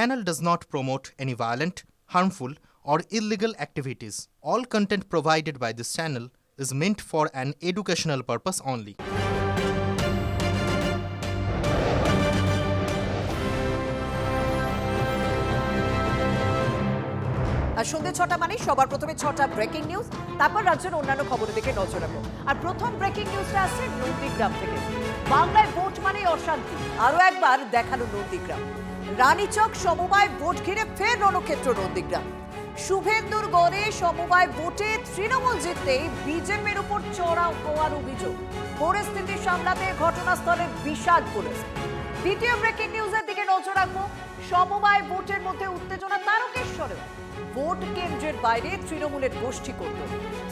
Channel does not promote any violent, harmful, or illegal activities. All content provided by this channel is meant for an educational purpose only. আর সন্ধ্যে ৬টা মানে সবার প্রথমে ৬টা breaking news, তারপর রাজ্যের অন্যান্য খবরের দিকে নজর রাখবো। আর প্রথম ব্রেকিং নিউজটা আসছে নন্দীগ্রাম থেকে। বাংলায় ভোট মানে অশান্তি, আরো একবার দেখালো নন্দীগ্রাম। রানীচক সমবায় ভোট ঘিরে ফের রণক্ষেত্র নন্দীগ্রাম। শুভেন্দুর গড়ে সমবায় ভোটে তৃণমূল জিততেই বিজেপির উপর চড়াও হওয়ার অভিযোগ। পরিস্থিতি সামলাতে ঘটনাস্থলে বিশাল পুলিশ। দ্বিতীয় ব্রেকিং নিউজের দিকে নজর রাখবো। সমবায় ভোটের মধ্যে উত্তেজনা তারকেশ্বরে। ভোট কেন্দ্রের বাইরে তৃণমূলের গোষ্ঠী করল।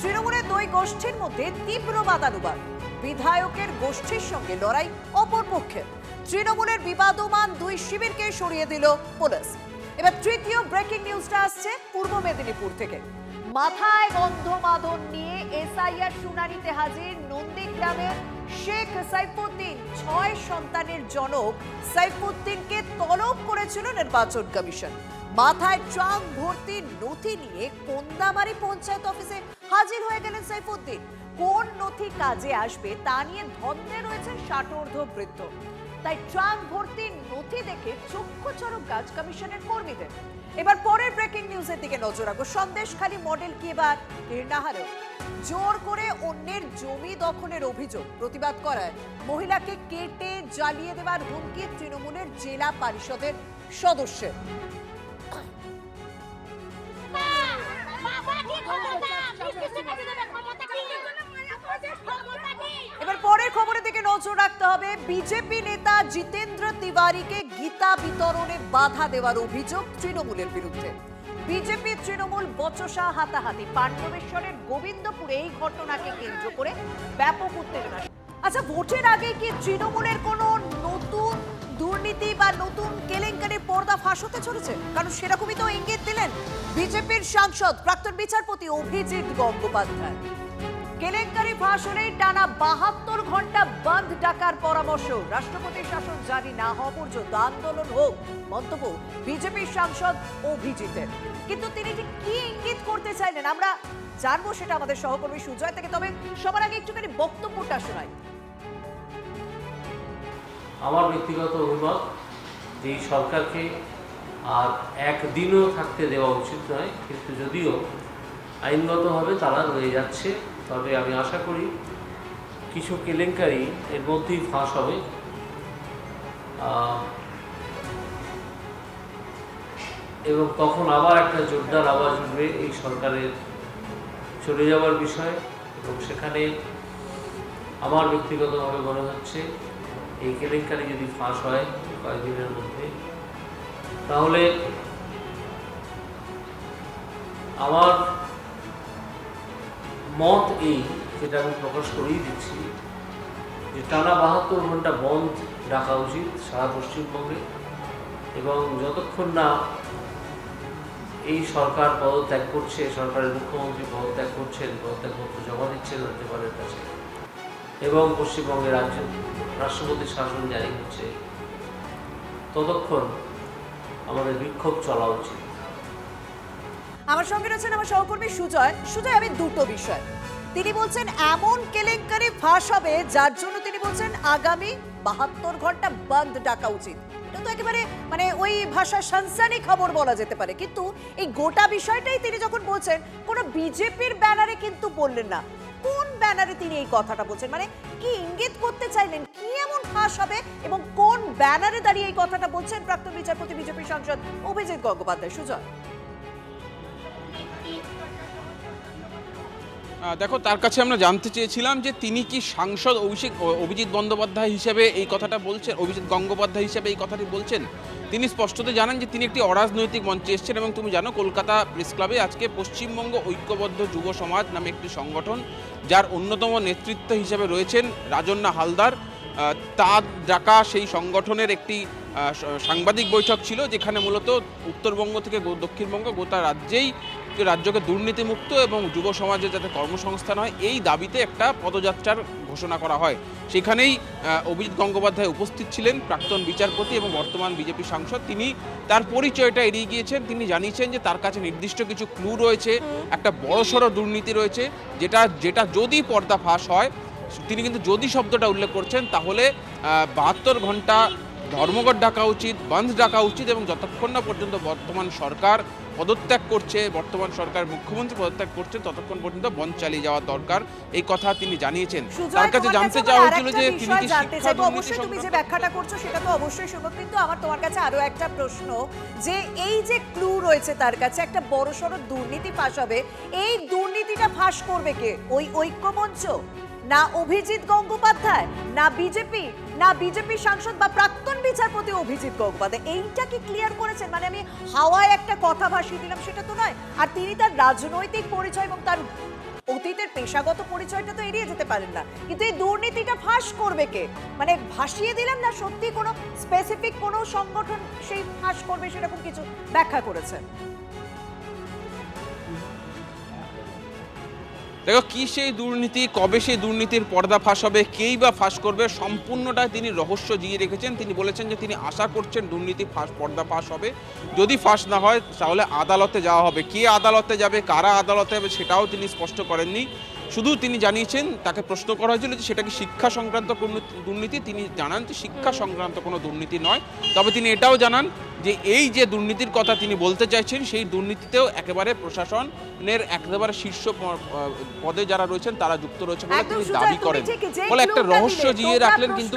তৃণমূলের দুই গোষ্ঠীর মধ্যে তীব্র বাদানুবাদ। বিধায়কের গোষ্ঠীর সঙ্গে লড়াই অপর পক্ষের। তৃণমূলের বিবাদমান দুই শিবিরকে সরিয়ে দিল পুলিশ। এবার তৃতীয় ব্রেকিং নিউজটা আসছে পূর্ব মেদিনীপুর থেকে। মাথায় গন্ধমাদন নিয়ে এসআইআর শুনানিতে হাজির নন্দীগ্রামের শেখ সাইফুদ্দিন। ৬ সন্তানের জনক সাইফুদ্দিনকে তলব করেছিল নির্বাচন কমিশন। মাথায় ট্রাঙ্ক ভর্তি নথি নিয়ে কোন্দামারি পঞ্চায়েত অফিসে হাজির হয়ে গেলেন সাইফুদ্দিন। কোন নথি কাজে আসবে তা নিয়ে ধন্দে রয়েছেন ৬০ বৃদ্ধ। তাই ট্রাঙ্ক ভর্তি নথি দেখে চক্ষু চরক গাছ কমিশনের কর্মীদের। এবার পরের ব্রেকিং নিউজের দিকে নজর রাখবো। সন্দেশখালী মডেল কি এবার কীর্ণাহারে। জোর করে অন্যের জমি দখলের অভিযোগ প্রতিবাদ করায় মহিলাকে কেটে জ্বালিয়ে দেওয়ার হুমকি তৃণমূলের জেলা পরিষদের সদস্যের। এবার পরের খবরের দিকে নজর রাখতে হবে। বিজেপি নেতা জিতেন্দ্র তিওয়ারিকে গীতা বিতরণে বাধা দেওয়ার অভিযোগ তৃণমূলের বিরুদ্ধে। বিজেপি তৃণমূল বচসা হাতাহাতি। পাণ্ডবেশ্বরের গোবিন্দপুরে এই ঘটনাকে কেন্দ্র করে ব্যাপক উত্তেজনা। আচ্ছা, ভোটের আগে কি তৃণমূলের কোনো নতুন দুর্নীতি বা নতুন কেলেঙ্কারির পর্দা ফাঁস হতে চলেছে? কারণ সেরকমই তো ইঙ্গিত দিলেন বিজেপির সাংসদ প্রাক্তন বিচারপতি অভিজিৎ গঙ্গোপাধ্যায়। কেলেঙ্কারি ফাঁস হলেই টানা ৭২ ঘন্টা বন্ধ ডাকার পরামর্শ। রাষ্ট্রপতির শাসন জারি না হওয়া পর্যন্ত আন্দোলন হোক, মন্তব্য বিজেপির সাংসদ অভিজিতের। কিন্তু তিনি ঠিক কি ইঙ্গিত করতে চাইলেন আমরা জানবো, সেটা আমাদের সহকর্মী সুজয় থেকে। তবে সবার আগে একটুখানি বক্তব্যটা শোনাই। আমার ব্যক্তিগত অভিমত যে এই সরকারকে আর একদিনও থাকতে দেওয়া উচিত নয়, কিন্তু যদিও আইনগতভাবে তারা রয়ে যাচ্ছে, তবে আমি আশা করি কিছু কেলেঙ্কারি এর মধ্যেই ফাঁস হবে। এবং তখন আবার একটা জোরদার আওয়াজ উঠবে এই সরকারের চলে যাওয়ার বিষয়ে। এবং সেখানে আমার ব্যক্তিগতভাবে মনে হচ্ছে এই কেলেঙ্কারি যদি ফাঁস হয় কয়েকদিনের মধ্যে, তাহলে আমার মত এই, যেটা আমি প্রকাশ করেই দিচ্ছি, যে টানা ৭২ ঘন্টা বন্ধ ডাকা উচিত সারা পশ্চিমবঙ্গে। এবং যতক্ষণ না এই সরকার পদত্যাগ করছে, সরকারের মুখ্যমন্ত্রী পদত্যাগ করছেন, পদত্যাগপত্র জমা দিচ্ছেন রাজ্যপালের কাছে, এবং পশ্চিমবঙ্গের রাষ্ট্রপতির শাসন জারি হচ্ছে, ততক্ষণ আমাদের বিক্ষোভ চলা উচিত। আমার সঙ্গে রয়েছেন আমার সহকর্মী সুজয়। সুজয়, আমি দুটো বিষয়। তিনি বলছেন এমন কেলেঙ্কারি ফাঁস হবে যার জন্য তিনি বলছেন আগামী ৭২ ঘন্টা বন্ধ ডাকা উচিত। এটা তো একেবারে মানে ওই ভাষা সানসানি খবর বলা যেতে পারে। কিন্তু এই গোটা বিষয়টাই তিনি যখন বলছেন কোনো বিজেপির ব্যানারে কিন্তু বললেন না। কোন ব্যানারে তিনি এই কথাটা বলছেন, মানে কি ইঙ্গিত করতে চাইলেন, কি এমন ফাঁস হবে এবং কোন ব্যানারে দাঁড়িয়ে এই কথাটা বলছেন প্রাক্তন বিচারপতি বিজেপির সাংসদ অভিজিৎ গঙ্গোপাধ্যায়? সুজয়, দেখো, তার কাছে আমরা জানতে চেয়েছিলাম যে তিনি কি সাংসদ অভিজিৎ বন্দ্যোপাধ্যায় হিসেবে এই কথাটা বলছেন, অভিজিৎ গঙ্গোপাধ্যায় হিসেবে এই কথাটি বলছেন। তিনি স্পষ্টত জানান যে তিনি একটি অরাজনৈতিক মঞ্চে এসেছেন। এবং তুমি জানো, কলকাতা প্রেস ক্লাবে আজকে পশ্চিমবঙ্গ ঐক্যবদ্ধ যুব সমাজ নামে একটি সংগঠন, যার অন্যতম নেতৃত্ব হিসেবে রয়েছেন রাজন্না হালদার, তার ডাকা সেই সংগঠনের একটি সাংবাদিক বৈঠক ছিল, যেখানে মূলত উত্তরবঙ্গ থেকে দক্ষিণবঙ্গ গোটা রাজ্যকে দুর্নীতিমুক্ত এবং যুব সমাজে যাতে কর্মসংস্থান হয় এই দাবিতে একটা পদযাত্রার ঘোষণা করা হয়। সেখানেই অভিজিৎ গঙ্গোপাধ্যায় উপস্থিত ছিলেন, প্রাক্তন বিচারপতি এবং বর্তমান বিজেপি সাংসদ। তিনি তার পরিচয়টা এড়িয়ে গিয়েছেন। তিনি জানিয়েছেন যে তার কাছে নির্দিষ্ট কিছু ক্লু রয়েছে, একটা বড়সড় দুর্নীতি রয়েছে, যেটা যদি পর্দা ফাঁস হয়, তিনি কিন্তু যদি শব্দটা উল্লেখ করছেন, তাহলে 72 ঘন্টা ধর্মঘট ডাকা উচিত, বন্ধ ডাকা উচিত এবং যতক্ষণ না পর্যন্ত বর্তমান সরকার পদত্যাগ করছে, বর্তমান সরকার মুখ্যমন্ত্রী পদত্যাগ করছে, ততক্ষণ পর্যন্ত বন্ধ চালিয়ে যাওয়ার দরকার, এই কথা তিনি জানিয়েছেন। তার কাছে জানতে চাওয়া হয়েছিল যে তিনি কি শিক্ষা দুর্নীতি তুমি যে ব্যাখ্যাটা করছো সেটা তো অবশ্যই শুনবো, কিন্তু আমার তোমার কাছে আরো একটা প্রশ্ন, যে এই যে ক্লু রয়েছে তার কাছে একটা বড়সড় দুর্নীতি ফাঁস হবে, এই দুর্নীতিটা ফাঁস করবে কে? ওই ঐক্যমঞ্চ, না অভিজিৎ গঙ্গোপাধ্যায়, না বিজেপি সাংসদ বা প্রাক্তন বিচারপতি অভিজিৎ গঙ্গোপাধ্যায়? এইটা কি ক্লিয়ার করেছেন? মানে আমি হাওয়ায় একটা কথা ভাসিয়ে দিলাম সেটা তো নয়। আর তিনি তার রাজনৈতিক পরিচয় এবং তার অতীতের পেশাগত পরিচয়টা তো এড়িয়ে যেতে পারেন না, কিন্তু এই দুর্নীতিটা ফাঁস করবে কে? মানে ভাসিয়ে দিলাম, না সত্যি কোনো স্পেসিফিক কোনো সংগঠন সেই ফাঁস করবে সেরকম কিছু ব্যাখ্যা করেছেন? দেখো, কি সেই দুর্নীতি, কবে সেই দুর্নীতির পর্দা ফাঁস হবে, কেই বা ফাঁস করবে, সম্পূর্ণটা তিনি রহস্য জিয়ে রেখেছেন। তিনি বলেছেন যে তিনি আশা করছেন দুর্নীতি পর্দা ফাঁস হবে, যদি ফাঁস না হয় তাহলে আদালতে যাওয়া হবে। কে আদালতে যাবে, কারা আদালতে যাবে, সেটাও তিনি স্পষ্ট করেননি। শুধু তিনি জানিয়েছেন, তাকে প্রশ্ন করা হয়েছিল যে সেটা কি শিক্ষা সংক্রান্ত দুর্নীতি, তিনি জানান যে শিক্ষা সংক্রান্ত কোনো দুর্নীতি নয়। তবে তিনি এটাও জানান যে এই যে দুর্নীতির কথা তিনি বলতে চাইছেন, সেই দুর্নীতিতেও একেবারে প্রশাসনের একেবারে শীর্ষ পদে যারা রয়েছেন তারা যুক্ত রয়েছে বলে তিনি দাবি করেন। ফলে একটা রহস্য জিয়ে রাখলেন। কিন্তু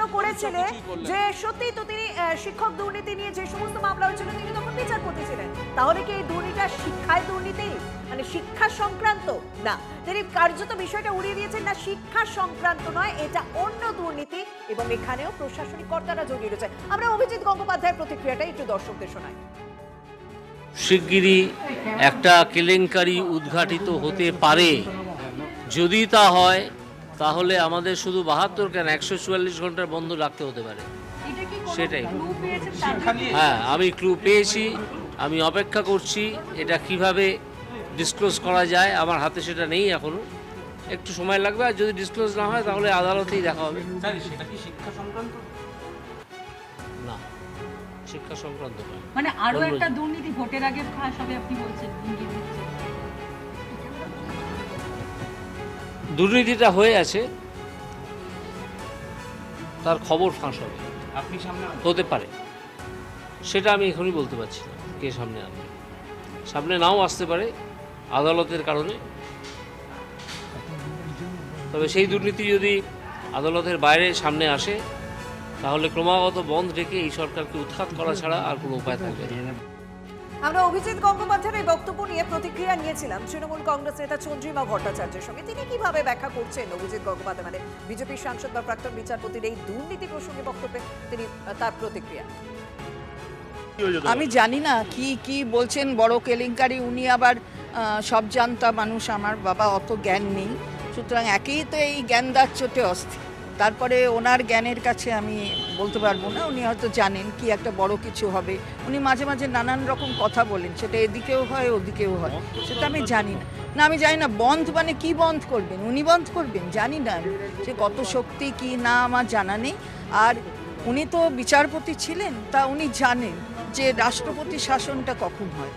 যে সত্যি তো তিনি শিক্ষক দুর্নীতি নিয়ে যে সমস্ত মামলা হয়েছিল তিনি তখন বিচারপতি ছিলেন, তাহলে কি এই দুর্নীতিটা শিক্ষায় দুর্নীতি, মানে শিক্ষা সংক্রান্ত? না, তিনি কার্যত বিষয়টা উড়িয়ে দিয়েছেন, না শিক্ষা সংক্রান্ত নয়, এটা অন্য দুর্নীতি এবং এখানেও প্রশাসনিক কর্তারা জড়িয়ে রয়েছে। আমরা অভিজিৎ গঙ্গোপাধ্যায়ের প্রতিক্রিয়াটা একটু দর্শকদের শোনাই। শিগগিরই একটা কেলেঙ্কারি উদ্ঘাটিত হতে পারে। যদি তা হয় তাহলে আমাদের শুধু 72 কেন 144 ঘন্টার বন্ধ রাখতে হতে পারে। সেটাই, হ্যাঁ, আমি ক্লু পেয়েছি, আমি অপেক্ষা করছি। এটা কিভাবে ডিসক্লোজ করা যায় আমার হাতে সেটা নেই এখনো, একটু সময় লাগবে। আর যদি ডিসক্লোজ না হয় তাহলে আদালতেই দেখা হবে। সেটা কি শিক্ষা সংক্রান্ত? না, শিক্ষা সংক্রান্ত নয়। মানে আরো একটা দুর্নীতি ভোটের আগে ফাঁস হবে আপনি বলছেন, ইঙ্গিত দিচ্ছেন। দুর্নীতিটা হয়ে আছে, তার খবর ফাঁস হবে, আপনি সামনে হতে পারে, সেটা আমি এখনই বলতে পারছি না। কে সামনে আসবে, সামনে নাও আসতে পারে আদালতের কারণে। তবে সেই দুর্নীতি যদি আদালতের বাইরে সামনে আসে তাহলে ক্রমাগত বন্ধ রেখে এই সরকারকে উৎখাত করা ছাড়া আর কোনো উপায় থাকবে না। আমরা অভিজিৎ গঙ্গোপাধ্যায়ের এই বক্তব্য নিয়ে প্রতিক্রিয়া নিয়েছিলাম তৃণমূল কংগ্রেস নেতা চন্দ্রিমা ভট্টাচার্যের সঙ্গে। তিনি কিভাবে ব্যাখ্যা করছেন অভিজিৎ গঙ্গোপাধ্যায়, মানে বিজেপির সাংসদ বা প্রাক্তন বিচারপতির এই দুর্নীতি প্রসঙ্গে বক্তব্যে তিনি তার প্রতিক্রিয়া। আমি জানি না কি কি বলছেন, বড় কেলেঙ্কারি। উনি আবার সব জানতা মানুষ, আমার বাবা অত জ্ঞান নেই, সুতরাং একেই তো এই জ্ঞানদার চোটে অস্থির। তারপরে ওনার জ্ঞানের কাছে আমি বলতে পারবো না, উনি হয়তো জানেন কি একটা বড় কিছু হবে। উনি মাঝে মাঝে নানান রকম কথা বলেন, সেটা এদিকেও হয় ওদিকেও হয়, সেটা আমি জানি না। না, আমি জানি না বন্ধ মানে কি বন্ধ করবেন, উনি বন্ধ করবেন জানি না, সে কত শক্তি কি না আমার জানা নেই। আর উনি তো বিচারপতি ছিলেন, তা উনি জানেন যে রাষ্ট্রপতি শাসনটা কখন হয়।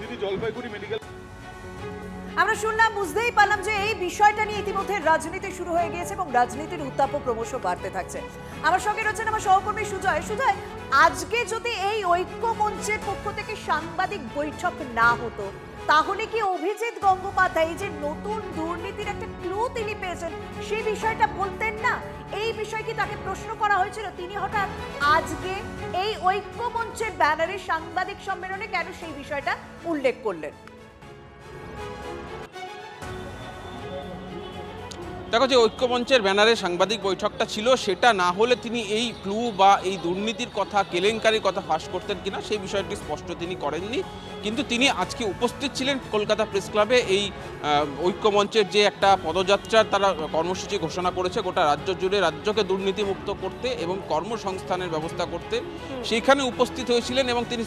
আমরা শুনলাম, বুঝতেই পারলাম যে এই বিষয়টা নিয়ে ইতিমধ্যে রাজনীতি শুরু হয়ে গিয়েছে এবং রাজনীতির উত্তাপও ক্রমশ বাড়তে থাকছে। আমার সঙ্গে রয়েছেন আমার সহকর্মী সুজয়। সুজয়, আজকে যদি এই ঐক্য মঞ্চের পক্ষ থেকে সাংবাদিক বৈঠক না হতো, তাহলে কি অভিজিৎ গঙ্গোপাধ্যায় এই যে নতুন দুর্নীতির একটা ক্লু তিনি পেয়েছেন সেই বিষয়টা বলতেন না? এই বিষয়ে কি তাকে প্রশ্ন করা হয়েছিল? তিনি হঠাৎ আজকে এই ঐক্য মঞ্চের ব্যানারে সাংবাদিক সম্মেলনে কেন সেই বিষয়টা উল্লেখ করলেন? দেখো, যে ঐক্যমঞ্চের ব্যানারে সাংবাদিক বৈঠকটা ছিল, সেটা না হলে তিনি এই ক্লু বা এই দুর্নীতির কথা, কেলেঙ্কারির কথা ফাঁস করতেন কিনা সেই বিষয়টি স্পষ্ট তিনি করেননি। কিন্তু তিনি আজকে উপস্থিত ছিলেন কলকাতা প্রেস ক্লাবে। এই ঐক্যমঞ্চের যে একটা পদযাত্রার তারা কর্মসূচি ঘোষণা করেছে গোটা রাজ্য জুড়ে, রাজ্যকে দুর্নীতিমুক্ত করতে এবং কর্মসংস্থানের ব্যবস্থা করতে, সেইখানে উপস্থিত হয়েছিলেন এবং তিনি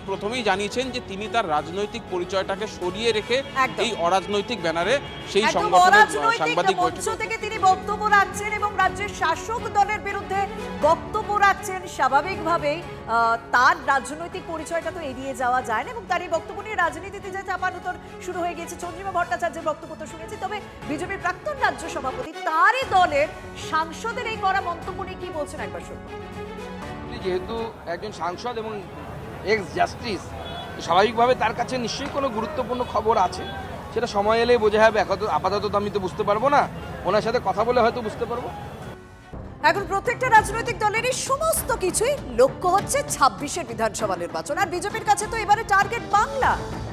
প্রথমেই জানিয়েছেন যে তিনি তার রাজনৈতিক পরিচয়টাকে সরিয়ে রেখে একদম। এই অরাজনৈতিক ব্যানারে সেই একদম সংগঠনের অরাজনৈতিক সাংবাদিক মঞ্চ থেকে তিনি বক্তব্য রাখছেন এবং রাজ্যের শাসক দলের বিরুদ্ধে বক্তব্য রাখছেন। স্বাভাবিকভাবেই তার রাজনৈতিক পরিচয়টা তো এড়িয়ে যাওয়া যায় না এবং তার এই বক্তব্য নিয়ে রাজনীতিতে যে চাপানুতর শুরু হয়ে গিয়েছে। চন্দ্রিমা ভট্টাচার্যের বক্তব্য তো শুনেছি, তবে বিজেপির প্রাক্তন রাজ্য সভাপতি তারই দলের সাংসদের এই করা মন্তব্য নিয়ে কি বলছেন একবার শুনুন। যেহেতু একজন সাংসদ এবং এক্স জাস্টিস, স্বাভাবিকভাবে তার কাছে নিশ্চয়ই কোনো গুরুত্বপূর্ণ খবর আছে, সেটা সময় এলেই বোঝা যাবে। আপাতত তো আমি তো বুঝতে পারবো না, ওনার সাথে কথা বলে হয়তো বুঝতে পারবো। এখন প্রত্যেকটা রাজনৈতিক দলেরই সমস্ত কিছুই লক্ষ্য হচ্ছে 26-এর বিধানসভা নির্বাচন, আর বিজেপির কাছে তো এবারে টার্গেট বাংলা,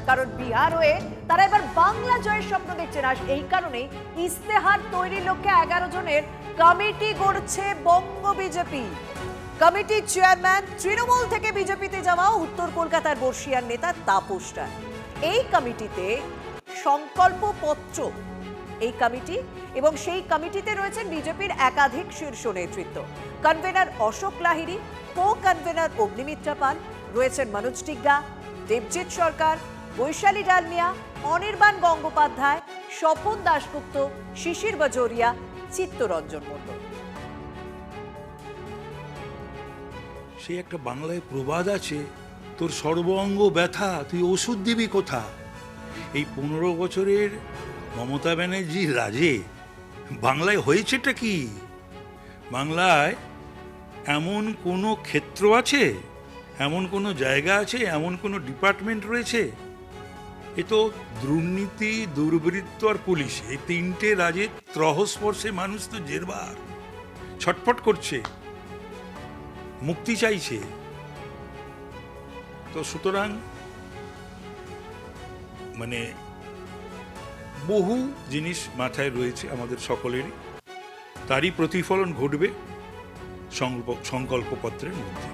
কারণ বিহার হয়ে তারা এবার বাংলা জয়ের স্বপ্ন দেখছেন। আর এই কারণেই ইস্তেহার তৈরির লক্ষ্যে 11 জনের কমিটি গড়ছে বঙ্গ বিজেপি। কমিটির চেয়ারম্যান তৃণমূল থেকে বিজেপিতে যাওয়া উত্তর কলকাতার বর্ষিয়ার নেতা তাপস রায়। এই কমিটিতে সংকল্প পত্র, এই কমিটি এবং সেই কমিটিতে রয়েছেন বিজেপির একাধিক শীর্ষ নেতৃত্ব। Convener Ashok Lahiri, co convener Agnimitra Paul, রয়েছেন মনোজ টিগ্গা, দেবজিৎ সরকার, বৈশালী ডালমিয়া, অনির্বাণ গঙ্গোপাধ্যায়, স্বপন দাশগুপ্ত, শিশির বাজোরিয়া, চিত্তরঞ্জন মণ্ডল। সে একটা বাংলায় প্রবাদ আছে, তোর সর্বাঙ্গ ব্যথা তুই ওষুধ দিবি কোথা। এই 15 বছরের মমতা ব্যানার্জির রাজে বাংলায় হয়েছেটা কি? বাংলায় এমন কোনো ক্ষেত্র আছে, এমন কোনো জায়গা আছে, এমন কোনো ডিপার্টমেন্ট রয়েছে? এ তো দুর্নীতি, দুর্বৃত্ত আর পুলিশ, এই 3টে রাজের ত্রহস্পর্শে মানুষ তো জেরবার ছটফট করছে, মুক্তি চাইছে। তো সুতরাং মানে বহু জিনিস মাথায় রয়েছে আমাদের সকলেরই, তারই প্রতিফলন ঘটবে সংকল্পপত্রের মধ্যে।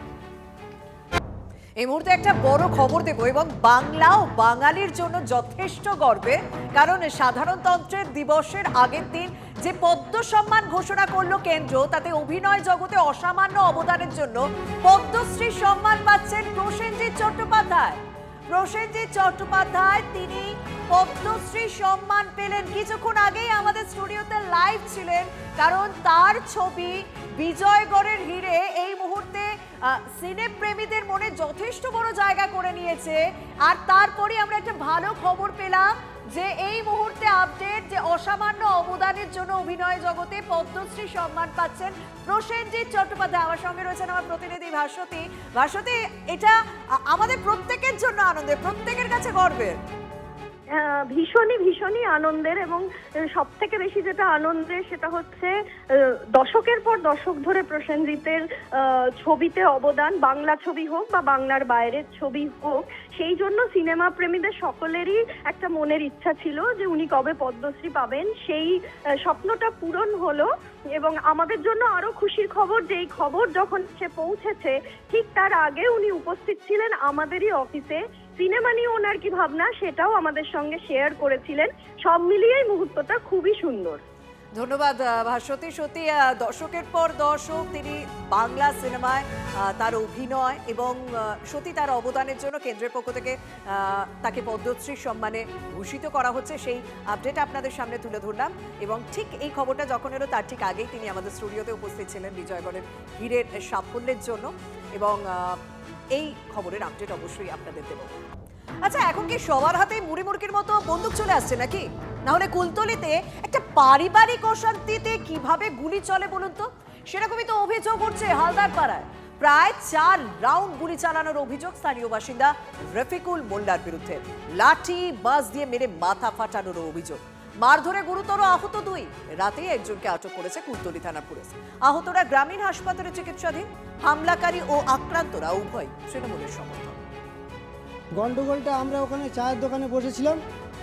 এই মুহূর্তে একটা বড় খবর দেব এবং বাংলা ও বাঙালির জন্য যথেষ্ট গর্বের, কারণ সাধারণতন্ত্রের দিবসের আগের দিন যে পদ্ম সম্মান ঘোষণা করলো কেন্দ্র, তাতে অভিনয় জগতে অসামান্য অবদানের জন্য পদ্মশ্রী সম্মান পাচ্ছেন প্রসেনজিৎ চট্টোপাধ্যায়। প্রসেনজিৎ চট্টোপাধ্যায় তিনি পদ্মশ্রী সম্মান পেলেন। কিছুক্ষণ আগেই আমাদের স্টুডিওতে লাইভ ছিলেন, কারণ তার ছবি বিজয়গড়ের হিরে এই মুহূর্তে সিনে প্রেমীদের মনে যথেষ্ট বড় জায়গা করে নিয়েছে। আর তারপরে আমরা একটা ভালো খবর পেলাম যে এই মুহূর্তে আপডেট যে অসামান্য অবদানের জন্য অভিনয় জগতে পদ্মশ্রী সম্মান পাচ্ছেন প্রসেনজিৎ চট্টোপাধ্যায়। আমার সঙ্গে রয়েছেন আমার প্রতিনিধি ভাস্বতী। ভাস্বতী, এটা আমাদের প্রত্যেকের জন্য আনন্দের, প্রত্যেকের কাছে গর্বের। ভীষণই আনন্দের, এবং সব থেকে বেশি যেটা আনন্দের সেটা হচ্ছে দশকের পর দশক ধরে প্রসেনজিতের ছবিতে অবদান, বাংলা ছবি হোক বা বাংলার বাইরের ছবি হোক, সেই জন্য সিনেমা প্রেমীদের সকলেরই একটা মনের ইচ্ছা ছিল যে উনি কবে পদ্মশ্রী পাবেন। সেই স্বপ্নটা পূরণ হলো, এবং আমাদের জন্য আরো খুশির খবর যে এই খবর যখন সে পৌঁছেছে ঠিক তার আগে উনি উপস্থিত ছিলেন আমাদেরই অফিসে। সিনেমা নিয়ে ওনার কি ভাবনা সেটাও আমাদের সঙ্গে শেয়ার করেছিলেন। সব মিলিয়ে মুহূর্তটা খুবই সুন্দর। ধন্যবাদ ভাস্বতী। সত্যি দশকের পর দশক তিনি বাংলা সিনেমায় তার অভিনয় এবং সত্যি তার অবদানের জন্য কেন্দ্রের পক্ষ থেকে তাকে পদ্মশ্রী সম্মানে ভূষিত করা হচ্ছে, সেই আপডেট আপনাদের সামনে তুলে ধরলাম। এবং ঠিক এই খবরটা যখন এলো তার ঠিক আগেই তিনি আমাদের স্টুডিওতে উপস্থিত ছিলেন বিজয়গড়ের হীরের সাফল্যের জন্য, এবং এই খবরের আপডেট অবশ্যই আপনাদের দেব। আচ্ছা, এখন কি সবার হাতে মুড়ি মুড়কির মতো বন্দুক চলে আসছে নাকি? না হলে কুলতলিতে একটা পারিবারিক অশান্তিতে কিভাবে গুলি চলে বলুন তো? সেরকমই তো অভিযোগ উঠছে হালদার পাড়ায়। প্রায় 4 রাউন্ড গুলি চালানোর অভিযোগ স্থানীয় বাসিন্দা রফিকুল মোল্লার বিরুদ্ধে। লাঠি বাস দিয়ে মেরে মাথা ফাটানোর অভিযোগ। মারধরে গুরুতর আহত 2। রাতেই একজনকে আটক করেছে কুলতলি থানা পুলিশ। আহতরা গ্রামীণ হাসপাতালে চিকিৎসাধীন। হামলাকারী ও আক্রান্তরা উভয় তৃণমূলের সমর্থক। গন্ডগোলটা আমরা ওখানে চায়ের দোকানে বসেছিলাম,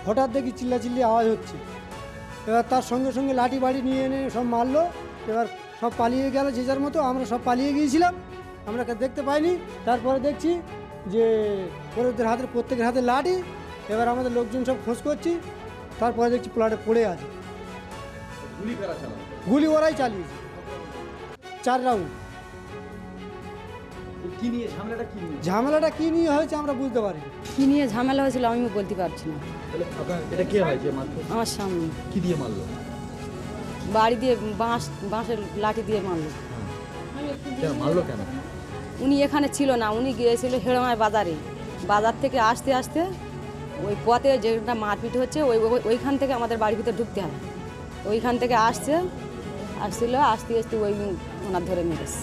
হঠাৎ দেখি চিল্লাচিল্লি আওয়াজ হচ্ছে। এবার তার সঙ্গে সঙ্গে লাঠি বাড়ি নিয়ে এনে সব মারলো। এবার সব পালিয়ে গেল যে যার মতো, আমরা সব পালিয়ে গিয়েছিলাম, আমরা দেখতে পাইনি। তারপরে দেখছি যে ওদের হাতে, প্রত্যেকের হাতে লাঠি। এবার আমাদের লোকজন সব খোঁজ করছি, তারপরে দেখছি প্লাটে পড়ে আছে। গুলি ওরাই চালিয়েছে 4 রাউন্ড। ঝামেলাটা কি নিয়ে হয়েছে আমরা বুঝতে পারি। কি নিয়ে ঝামেলা হয়েছিল আমিও বলতে পারছি না। এটা কে হয়েছে মাত্র? আমার সামনে কি দিয়ে মারলো? বাড়ি দিয়ে বাঁশের লাঠি দিয়ে মারলো। মারলো কেন? উনি এখানে ছিল না, উনি গিয়েছিল হেড়মায় বাজারে। বাজার থেকে আসতে আসতে ওই পথে যেটা মারপিট হচ্ছে ওইখান থেকে আমাদের বাড়ির ভিতরে ঢুকতে হয়। ওইখান থেকে আসছিল, আসতে আসতে ওই ওনার ধরে মেরেছে।